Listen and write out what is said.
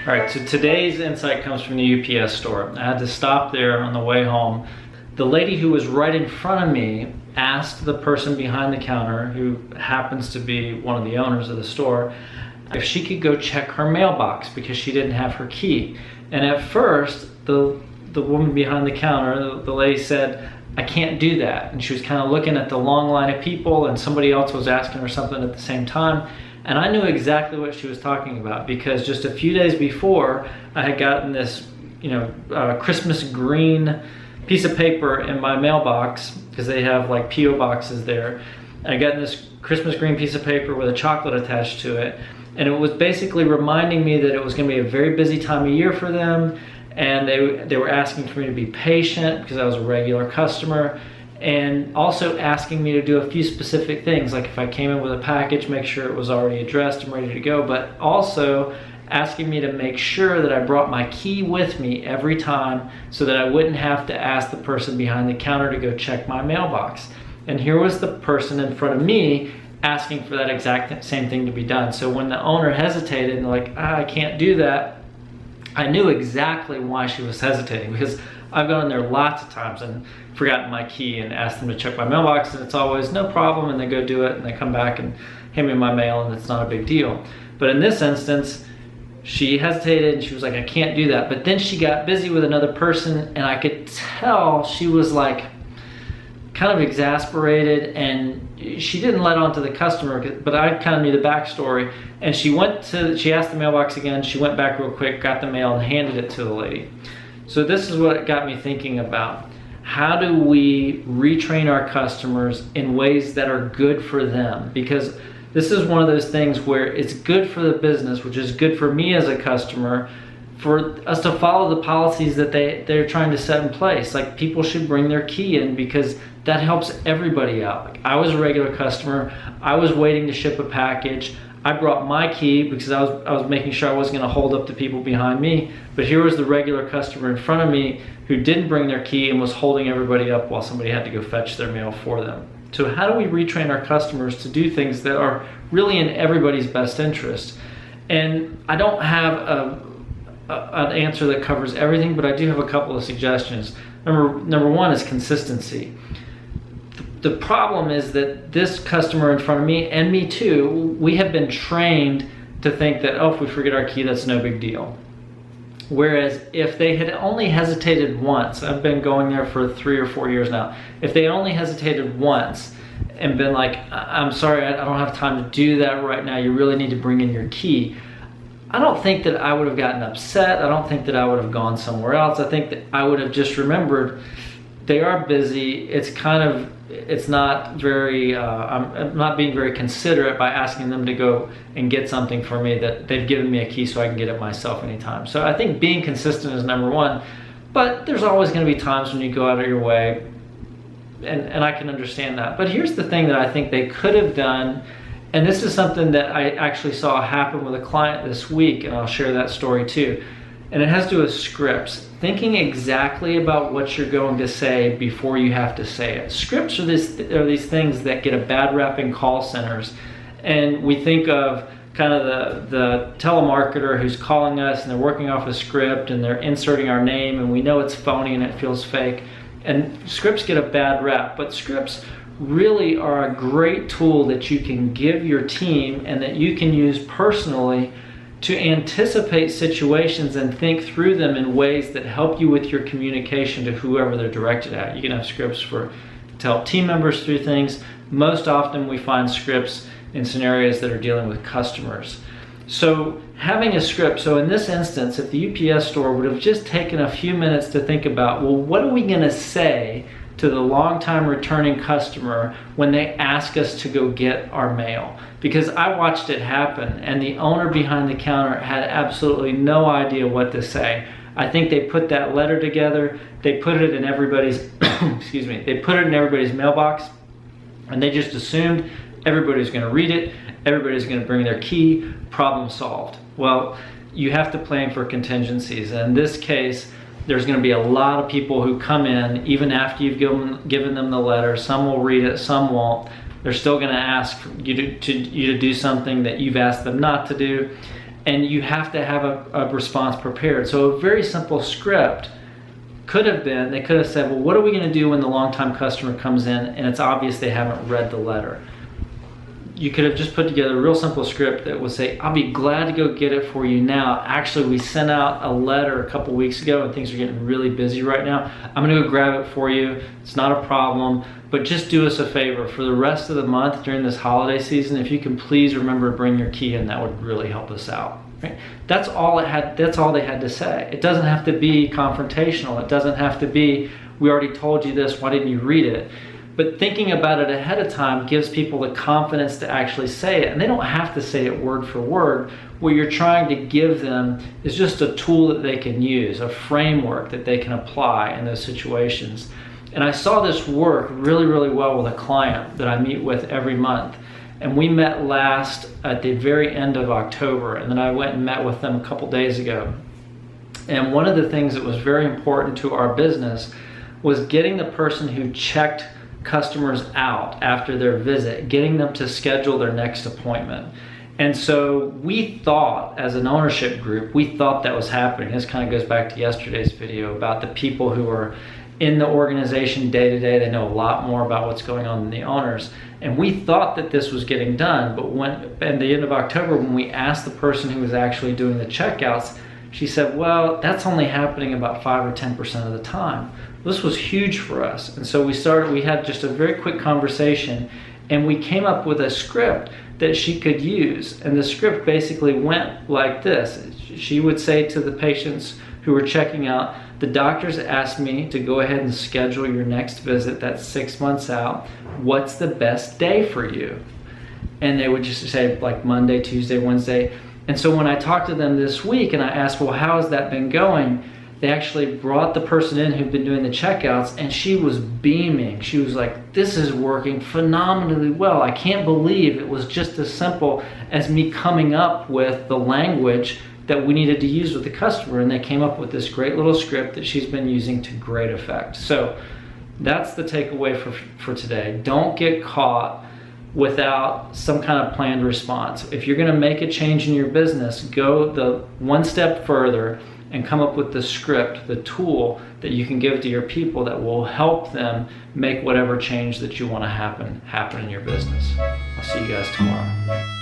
All right, so today's insight comes from the UPS store. I had to stop there on the way home. The lady who was right in front of me asked the person behind the counter, who happens to be one of the owners of the store, if she could go check her mailbox because she didn't have her key. And at first, the woman behind the counter, the lady said, I can't do that. And she was kind of looking at the long line of people, and somebody else was asking her something at the same time. And I knew exactly what she was talking about, because just a few days before, I had gotten this, Christmas green piece of paper in my mailbox, because they have like P.O. boxes there. I got this Christmas green piece of paper with a chocolate attached to it. And it was basically reminding me that it was going to be a very busy time of year for them. And they were asking for me to be patient because I was a regular customer, and also asking me to do a few specific things, like if I came in with a package, make sure it was already addressed and ready to go, but also asking me to make sure that I brought my key with me every time so that I wouldn't have to ask the person behind the counter to go check my mailbox. And here was the person in front of me asking for that exact same thing to be done. So when the owner hesitated and like, I can't do that, I knew exactly why she was hesitating, because I've gone in there lots of times and forgotten my key and asked them to check my mailbox, and it's always no problem, and they go do it and they come back and hand me my mail, and it's not a big deal. But in this instance, she hesitated and she was like, I can't do that. But then she got busy with another person, and I could tell she was like kind of exasperated, and she didn't let on to the customer, but I kind of knew the backstory. And she asked the mailbox again, she went back real quick, got the mail, and handed it to the lady. So this is what it got me thinking about. How do we retrain our customers in ways that are good for them? Because this is one of those things where it's good for the business, which is good for me as a customer, for us to follow the policies that they're trying to set in place. Like, people should bring their key in, because that helps everybody out. Like, I was a regular customer, I was waiting to ship a package, I brought my key because I was making sure I wasn't going to hold up the people behind me, but here was the regular customer in front of me who didn't bring their key and was holding everybody up while somebody had to go fetch their mail for them. So how do we retrain our customers to do things that are really in everybody's best interest? And I don't have an answer that covers everything, but I do have a couple of suggestions. Number one is consistency. The problem is that this customer in front of me, and me too, we have been trained to think that, oh, if we forget our key, that's no big deal. Whereas if they had only hesitated once, I've been going there for 3 or 4 years now, if they only hesitated once and been like, I'm sorry, I don't have time to do that right now, you really need to bring in your key, I don't think that I would have gotten upset. I don't think that I would have gone somewhere else. I think that I would have just remembered they are busy. It's not very, I'm not being very considerate by asking them to go and get something for me that they've given me a key so I can get it myself anytime. So I think being consistent is number one, but there's always going to be times when you go out of your way, and I can understand that. But here's the thing that I think they could have done, and this is something that I actually saw happen with a client this week, and I'll share that story too. And it has to do with scripts. Thinking exactly about what you're going to say before you have to say it. Scripts are these things that get a bad rap in call centers. And we think of kind of the telemarketer who's calling us, and they're working off a script, and they're inserting our name, and we know it's phony and it feels fake. And scripts get a bad rap, but scripts really are a great tool that you can give your team and that you can use personally to anticipate situations and think through them in ways that help you with your communication to whoever they're directed at. You can have scripts to help team members through things. Most often we find scripts in scenarios that are dealing with customers. So having a script, so in this instance, if the UPS store would have just taken a few minutes to think about, well, what are we gonna say to the long-time returning customer when they ask us to go get our mail? Because I watched it happen, and the owner behind the counter had absolutely no idea what to say. I think they put that letter together, they put it in everybody's, excuse me, they put it in everybody's mailbox, and they just assumed everybody's gonna read it, everybody's gonna bring their key, problem solved. Well, you have to plan for contingencies. And in this case, there's going to be a lot of people who come in even after you've given them the letter. Some will read it, some won't. They're still going to ask you to do something that you've asked them not to do. and you have to have a response prepared. So a very simple script could have been, they could have said, well, what are we going to do when the longtime customer comes in and it's obvious they haven't read the letter? You could have just put together a real simple script that would say, I'll be glad to go get it for you now. Actually, we sent out a letter a couple weeks ago and things are getting really busy right now. I'm gonna go grab it for you. It's not a problem, but just do us a favor. For the rest of the month during this holiday season, if you can please remember to bring your key in, that would really help us out. Right? That's all they had to say. It doesn't have to be confrontational. It doesn't have to be, we already told you this, why didn't you read it? But thinking about it ahead of time gives people the confidence to actually say it. And they don't have to say it word for word. What you're trying to give them is just a tool that they can use, a framework that they can apply in those situations. And I saw this work really, really well with a client that I meet with every month. And we met last at the very end of October. And then I went and met with them a couple days ago. And one of the things that was very important to our business was getting the person who checked customers out after their visit, getting them to schedule their next appointment. And so we thought, as an ownership group, we thought that was happening. This kind of goes back to yesterday's video about the people who are in the organization day to day. They know a lot more about what's going on than the owners. And we thought that this was getting done, but when at the end of October, when we asked the person who was actually doing the checkouts, she said, well, that's only happening about 5 or 10% of the time. This was huge for us. And so we had just a very quick conversation and we came up with a script that she could use. And the script basically went like this. She would say to the patients who were checking out, the doctors asked me to go ahead and schedule your next visit. That's 6 months out. What's the best day for you? And they would just say like Monday, Tuesday, Wednesday. And so when I talked to them this week and I asked, well, how has that been going? They actually brought the person in who'd been doing the checkouts and she was beaming. She was like, this is working phenomenally well. I can't believe it was just as simple as me coming up with the language that we needed to use with the customer. And they came up with this great little script that she's been using to great effect. So that's the takeaway for today. Don't get caught without some kind of planned response. If you're gonna make a change in your business, go the one step further and come up with the script, the tool that you can give to your people that will help them make whatever change that you want to happen in your business. I'll see you guys tomorrow.